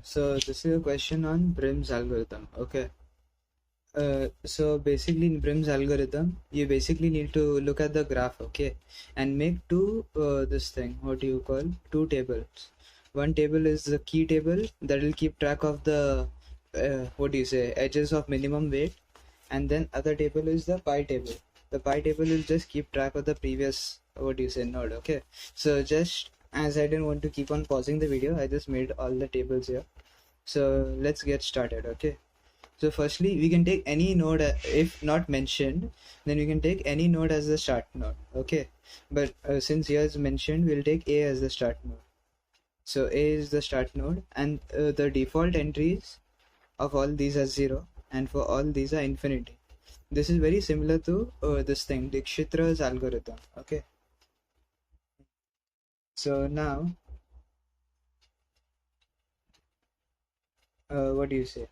So this is a question on Prim's algorithm. Okay. So basically in Prim's algorithm, you basically need to look at the graph, okay, and make this thing, what do you call, two tables. One table is the key table that will keep track of the, what do you say, edges of minimum weight, and then other table is the pi table. The pi table will just keep track of the previous, what do you say, node, okay. So just as I didn't want to keep on pausing the video, I just made all the tables here. So let's get started, okay. So firstly, we can take any node, if not mentioned, then we can take any node as the start node, okay. But since here is mentioned, we'll take A as the start node. So A is the start node, and the default entries of all these are 0, and for all these are infinity. This is very similar to this thing, Dikshitra's algorithm, okay. So now, what do you say?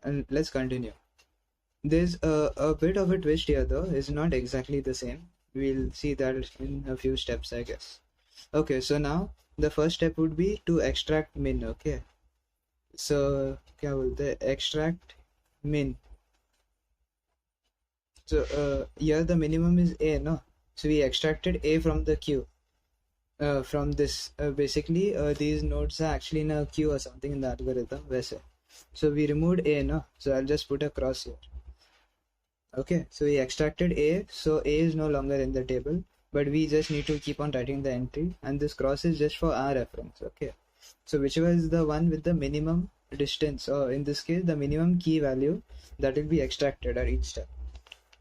And let's continue. There's a bit of a twist here though, it's not exactly the same. We'll see that in a few steps, I guess. Okay, so now the first step would be to extract min, okay. So, क्या बोलते हैं, extract min. So here the minimum is A, no? So we extracted A from the queue. From this, basically these nodes are actually in a queue or something in the algorithm, वैसे. So we removed A, no? So I'll just put a cross here. Okay, so we extracted A, so A is no longer in the table, but we just need to keep on writing the entry, and this cross is just for our reference, okay. So whichever is the one with the minimum distance, or in this case the minimum key value, that will be extracted at each step,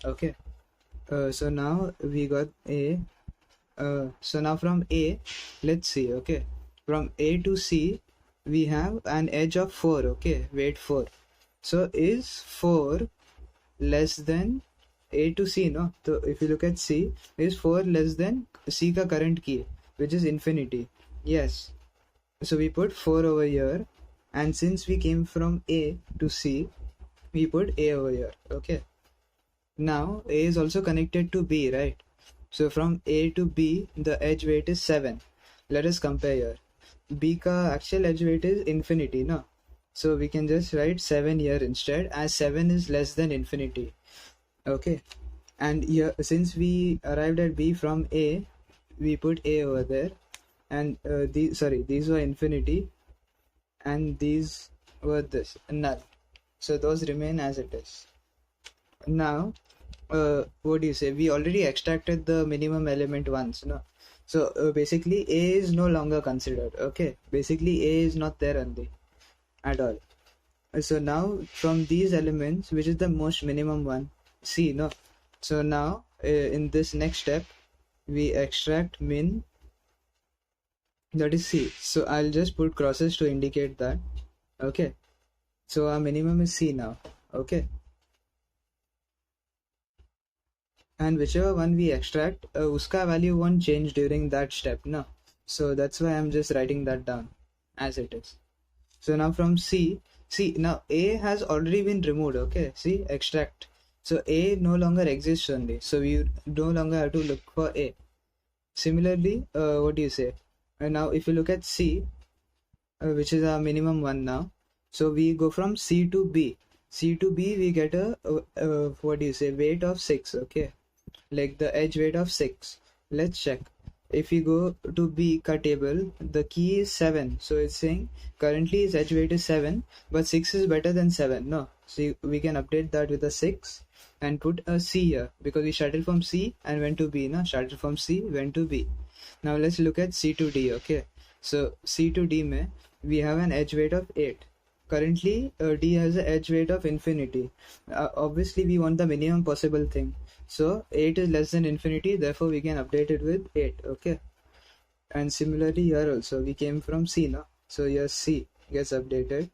okay. So now we got A. So now from A, let's see, okay, from A to C we have an edge of 4, okay, weight 4. So is 4 less than A to C, no? So if you look at C, is 4 less than C ka current key, which is infinity? Yes. So we put 4 over here, and since we came from A to C, we put A over here, okay. Now A is also connected to B, right? So from A to B, the edge weight is 7. Let us compare here. B ka actual edge weight is infinity, no? So we can just write 7 here instead, as 7 is less than infinity, okay. And here, since we arrived at B from A, we put A over there, and these were infinity, and these were this null. So those remain as it is. Now, what do you say? We already extracted the minimum element once, no? So basically, A is no longer considered, okay. Basically, A is not there only at all. So now from these elements, which is the most minimum one, C, no? So now in this next step, we extract min, that is C. So I'll just put crosses to indicate that, okay. So our minimum is C now, okay. And whichever one we extract, uska value won't change during that step, no? So that's why I'm just writing that down as it is. So now from C, see, now A has already been removed, okay. See, extract. So A no longer exists only, so we no longer have to look for A. Similarly, what do you say? And now if you look at C, which is our minimum one now, so we go from C to B. C to B, we get a what do you say, weight of 6, okay, like the edge weight of 6. Let's check. If we go to B ka table, the key is 7. So it's saying currently its edge weight is 7, but 6 is better than 7. No. So we can update that with a 6 and put a C here, because we started from C and went to B. No? Started from C, went to B. Now let's look at C to D. Okay. So C to D mein, we have an edge weight of 8. Currently D has an edge weight of infinity. Obviously we want the minimum possible thing. So 8 is less than infinity, therefore we can update it with 8, okay. And similarly here also, we came from C now. So here C gets updated.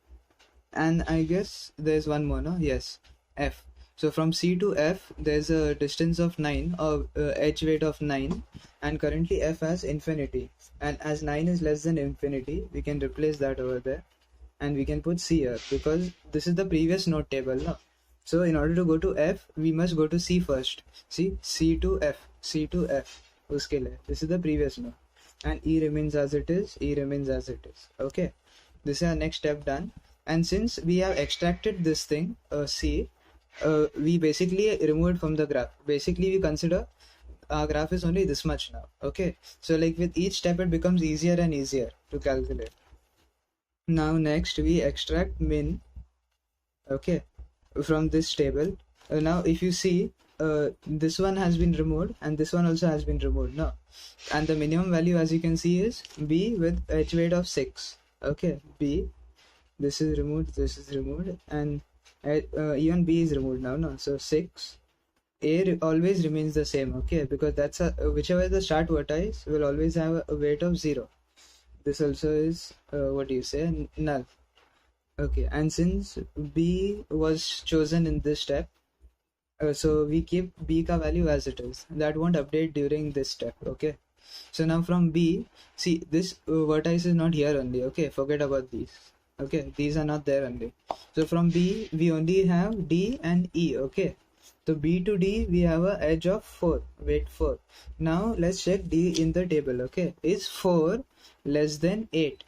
And I guess there's one more, no? Yes, F. So from C to F, there's a distance of 9, or edge weight of 9. And currently F has infinity. And as 9 is less than infinity, we can replace that over there. And we can put C here, because this is the previous node table, no? So in order to go to F, we must go to C first. See, C to F, C to F. Uske liye. This is the previous node. And E remains as it is, E remains as it is. Okay. This is our next step done. And since we have extracted this thing, C, we basically remove it from the graph. Basically, we consider our graph is only this much now. Okay, so like with each step, it becomes easier and easier to calculate. Now next we extract min, okay, from this table. Now if you see, this one has been removed and this one also has been removed now, and the minimum value, as you can see, is b with h weight of 6. Okay, b, this is removed, and even b is removed now. No, so 6, a always remains the same. Okay, because that's a whichever is the start vertex will always have a weight of 0. This also is what do you say, null. Okay, and since b was chosen in this step, so we keep b ka value as it is. That won't update during this step. Okay, so now from b, see this vertex is not here only. Okay, forget about these. Okay, these are not there only. So from b we only have d and e. Okay, so b to d we have a edge of 4, weight 4. Now let's check d in the table. Okay, is 4 less than 8?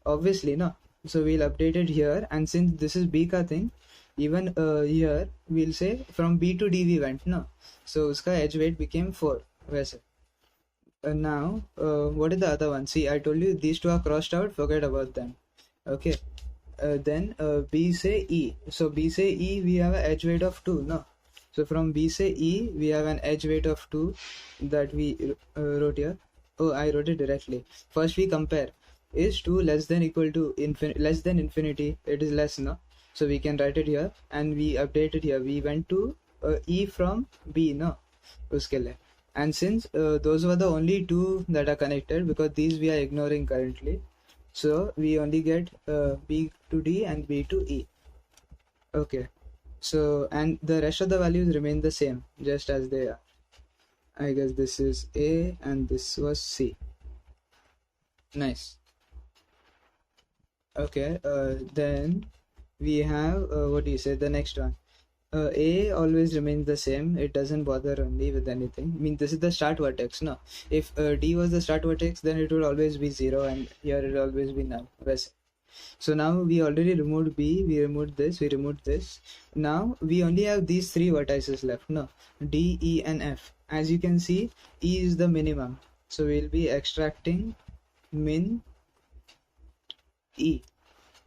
Obviously no. So we'll update it here, and since this is b ka thing, even here we'll say from b to d we went no, so uska edge weight became 4. वैसे now what is the other one? See, I told you these two are crossed out, forget about them. Okay, then b say e, so b say e we have an edge weight of 2 no, so from b say e we have an edge weight of 2 that we wrote here. Oh, I wrote it directly. First we compare, is 2 less than equal to less than infinity? It is less no, so we can write it here, and we update it here. We went to e from b no, uske liye. And since those were the only two that are connected, because these we are ignoring currently, so we only get b to d and b to e. Okay, so and the rest of the values remain the same just as they are. I guess this is a and this was c. Nice. Okay, then we have what do you say, the next one. A always remains the same, it doesn't bother only with anything. I mean, this is the start vertex no, if d was the start vertex, then it would always be 0, and here it will always be null. So now we already removed b, we removed this. Now we only have these 3 vertices left no, d, e and f. As you can see, e is the minimum, so we'll be extracting min e.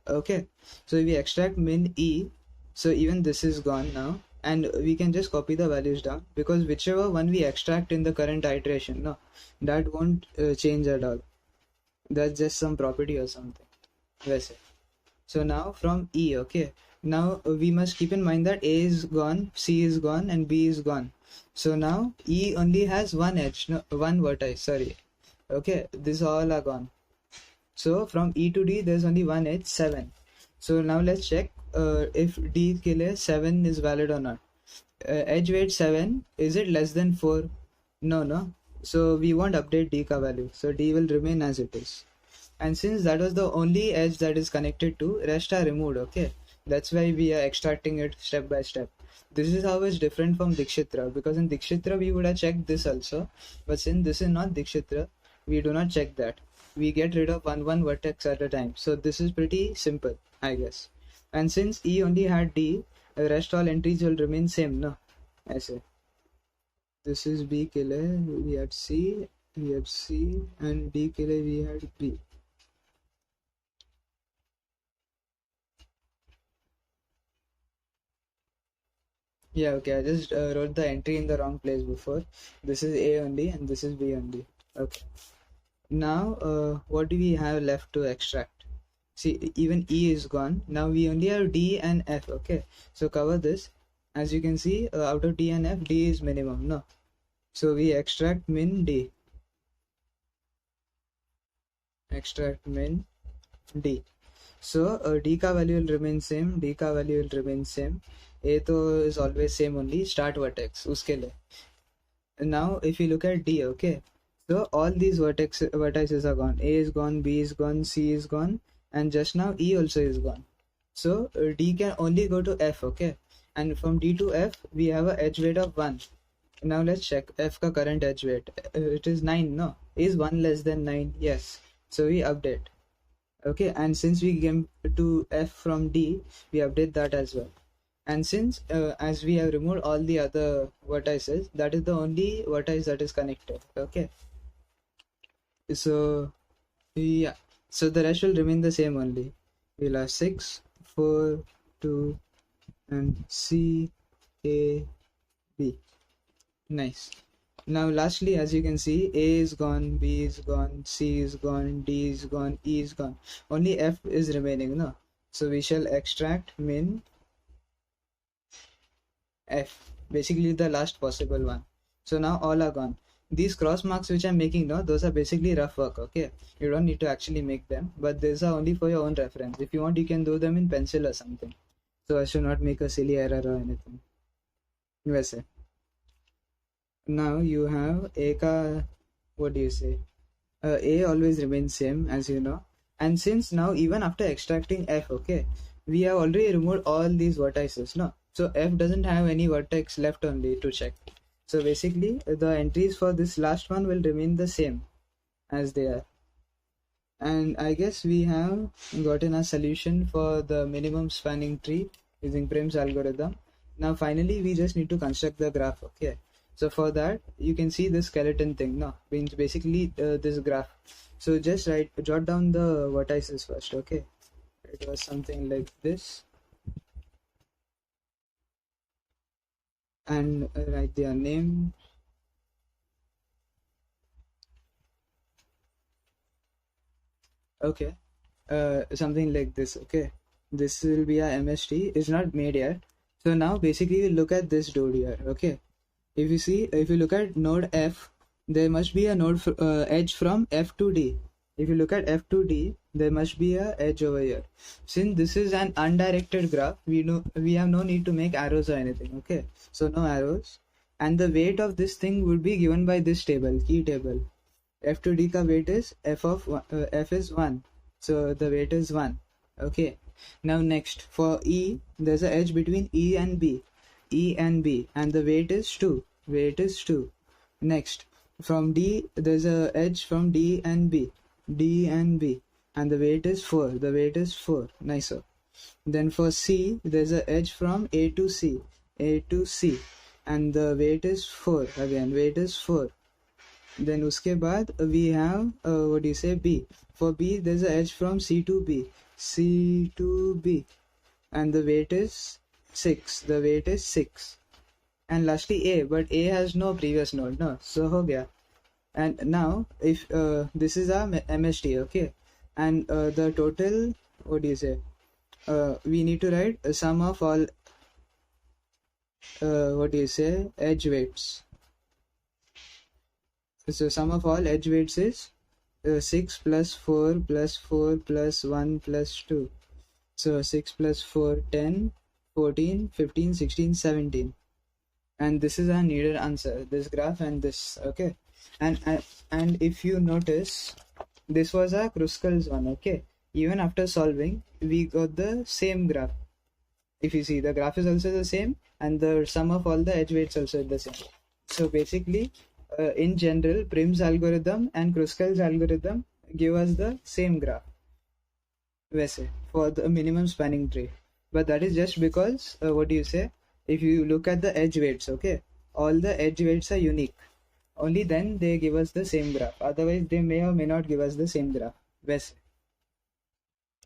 Okay, so we extract min e, so even this is gone now, and we can just copy the values down, because whichever one we extract in the current iteration no, that won't change at all. That's just some property or something. So now from e, okay, now we must keep in mind that a is gone, c is gone, and b is gone. So now e only has one edge, no, one vertex, sorry. Okay, these all are gone. So from e to d there's only one edge, 7. So now let's check if d ke liye 7 is valid or not. Edge weight 7, is it less than 4? No, so we won't update d ka value, so d will remain as it is. And since that was the only edge that is connected to, rest are removed. Okay, that's why we are extracting it step by step. This is how it's different from Dikshitra, because in Dikshitra we would have checked this also, but since this is not Dikshitra, we do not check that. We get rid of one vertex at a time. So this is pretty simple, I guess. And since e only had d, rest all entries will remain same no, ऐसे. This is b के लिए we had c, and d के लिए we had b. Yeah, okay, I just wrote the entry in the wrong place before. This is a only and this is b only. Okay, now what do we have left to extract? See, even e is gone. Now we only have d and f. Okay, so cover this. As you can see, out of d and f, d is minimum no, so we extract min d. Extract min d. So d ka value will remain same, d ka value will remain same. A to is always same only, start vertex uske liye. Now if you look at d, okay, so all these vertices are gone. A is gone, b is gone, c is gone, and just now e also is gone. So d can only go to f. Okay, and from d to f we have a edge weight of 1. Now let's check f ka current edge weight. It is 9 no, is 1 less than 9? Yes, so we update. Okay, and since we came to f from d, we update that as well. And since as we have removed all the other vertices, that is the only vertex that is connected. Okay, so yeah, so the rest will remain the same only. We'll have 6, 4, 2, and C, A, B. Nice. Now lastly, as you can see, A is gone, B is gone, C is gone, D is gone, E is gone. Only F is remaining, no? So we shall extract min F, basically the last possible one. So now all are gone. These cross marks which I'm making now, those are basically rough work, okay? You don't need to actually make them, but these are only for your own reference. If you want, you can do them in pencil or something. So as to not make a silly error or anything. वैसे. Now you have A ka, what do you say? A always remains same, as you know. And since now even after extracting F, okay, we have already removed all these vertices, no? So F doesn't have any vertex left only to check. So basically the entries for this last one will remain the same as they are. And I guess we have gotten a solution for the minimum spanning tree using Prim's algorithm. Now finally we just need to construct the graph, okay? So for that you can see the skeleton thing, no? Means basically this graph. So just jot down the vertices first, okay? It was something like this. And write their name. Okay, something like this. Okay, this will be a MST. It's not made yet. So now basically we look at this dude here. Okay, if you see, if you look at node F, there must be a edge from F to D. If you look at F to D, there must be a edge over here. Since this is an undirected graph, we have no need to make arrows or anything. Okay, so no arrows, and the weight of this thing would be given by this table, key table. F to D ka weight is F is 1, so the weight is 1. Okay, now next for E, there's an edge between E and B, and the weight is 2. Next, from D, there's a edge from D and B, and the weight is 4. Nicer. Then for C, there's a edge from A to C, and the weight is 4. Again, weight is 4. Then उसके बाद we have what do you say, B. For B there's an edge from C to B, and the weight is 6. And lastly A, but A has no previous node, no, so हो गया. And now if this is our MST, okay, and the total, what do you say, we need to write a sum of all what do you say, edge weights. So sum of all edge weights is 6 plus 4 plus 4 plus 1 plus 2. So 6 plus 4, 10, 14, 15, 16, 17. And this is our needed answer, this graph and this, okay. And if you notice, this was our Kruskal's one, okay. Even after solving, we got the same graph. If you see, the graph is also the same, and the sum of all the edge weights also is the same. So basically, in general, Prim's algorithm and Kruskal's algorithm give us the same graph, वैसे, for the minimum spanning tree. But that is just because, what do you say, if you look at the edge weights, okay, all the edge weights are unique. Only then they give us the same graph. Otherwise, they may or may not give us the same graph. वैसे.